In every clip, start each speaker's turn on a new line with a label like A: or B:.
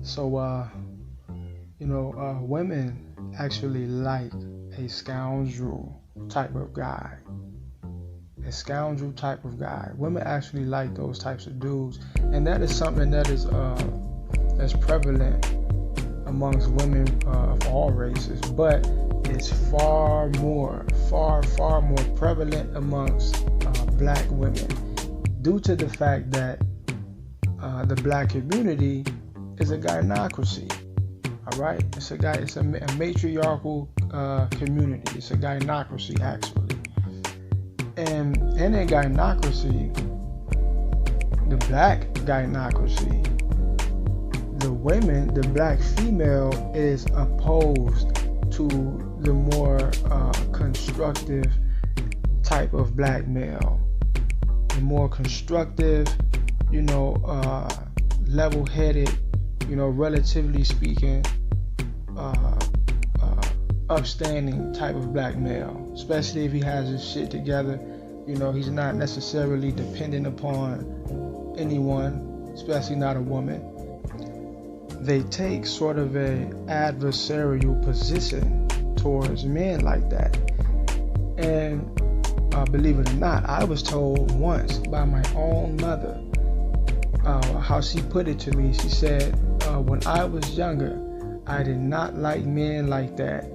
A: So, women actually like a scoundrel type of guy. A scoundrel type of guy. Women actually like those types of dudes, and that is something that is that's prevalent amongst women of all races, but it's far more prevalent amongst black women due to the fact that the black community is a gynocracy. All right, it's a matriarchal community. It's a gynocracy actually, and in a gynocracy, the black gynocracy, the black female is opposed to the more constructive type of black male, the more constructive, level-headed, relatively speaking, upstanding type of black male, especially if he has his shit together. He's not necessarily dependent upon anyone, especially not a woman. They take sort of a adversarial position towards men like that. And believe it or not, I was told once by my own mother how she put it to me. She said, when I was younger, I did not like men like that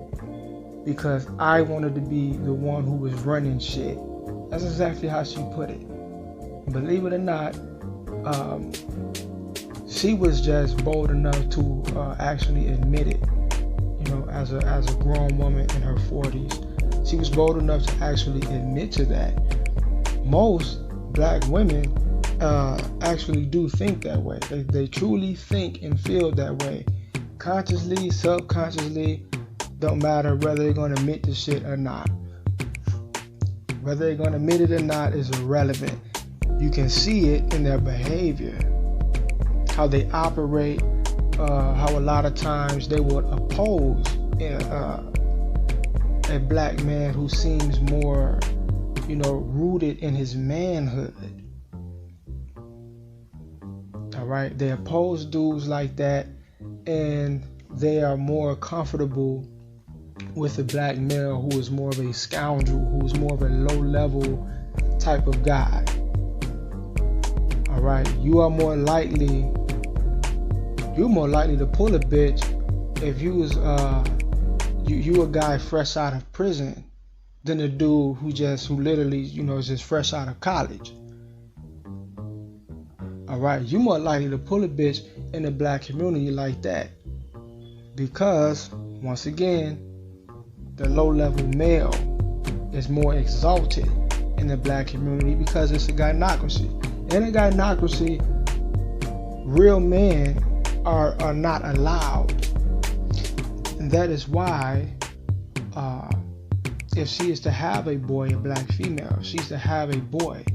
A: because I wanted to be the one who was running shit. That's exactly how she put it. Believe it or not, she was just bold enough to actually admit it. As a grown woman in her 40s, she was bold enough to actually admit to that. Most black women actually do think that way. They truly think and feel that way, consciously, subconsciously. Don't matter whether they're going to admit the shit or not. Whether they're going to admit it or not is irrelevant. You can see it in their behavior, how they operate, how a lot of times they would oppose a black man who seems more, rooted in his manhood. All right, they oppose dudes like that, and they are more comfortable with a black male who is more of a scoundrel, who is more of a low-level type of guy. All right, you're more likely to pull a bitch if you was you a guy fresh out of prison than a dude who literally is just fresh out of college. All right, you more likely to pull a bitch in the black community like that because once again, the low-level male is more exalted in the black community because it's a gynocracy. In a gynocracy, real men are not allowed. And that is why if she is to have a boy, a black female, she's to have a boy,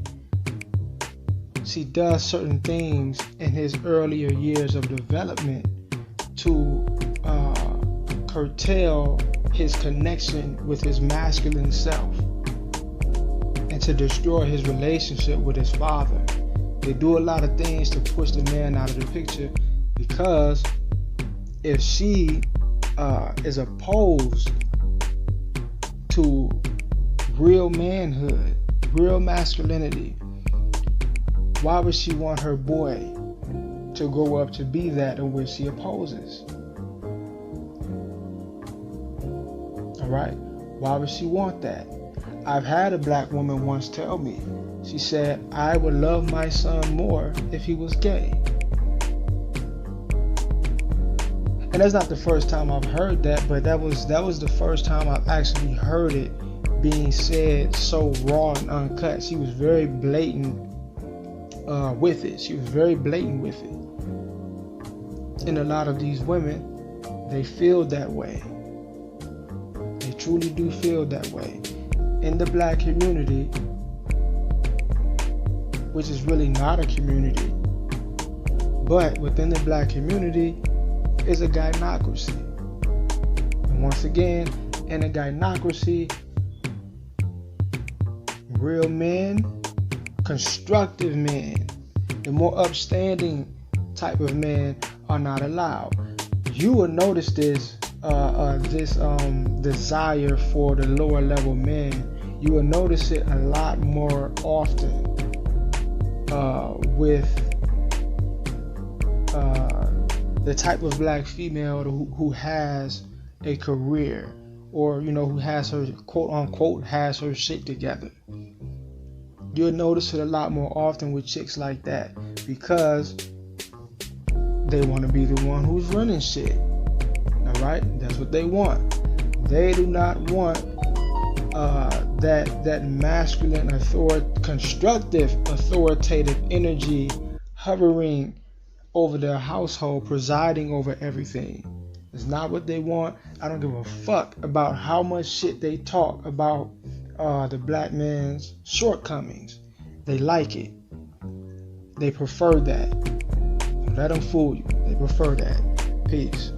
A: she does certain things in his earlier years of development to curtail his connection with his masculine self and to destroy his relationship with his father. They do a lot of things to push the man out of the picture because if she is opposed to real manhood, real masculinity, why would she want her boy to grow up to be that in which she opposes? All right, why would she want that? I've had a black woman once tell me, she said, I would love my son more if he was gay. And that's not the first time I've heard that, but that was the first time I've actually heard it being said so raw and uncut. She was very blatant with it. She was very blatant with it. And a lot of these women, they feel that way. They truly do feel that way. In the black community, which is really not a community, but within the black community is a gynocracy. And once again, in a gynocracy, real men, constructive men, the more upstanding type of men are not allowed. You will notice this desire for the lower level men. You will notice it a lot more often with the type of black female who has a career, or who has her quote unquote has her shit together. You'll notice it a lot more often with chicks like that, because they want to be the one who's running shit. Alright? That's what they want. They do not want that masculine constructive authoritative energy hovering over their household, presiding over everything. It's not what they want. I don't give a fuck about how much shit they talk about the black man's shortcomings. They like it. They prefer that. Don't let them fool you. They prefer that. Peace.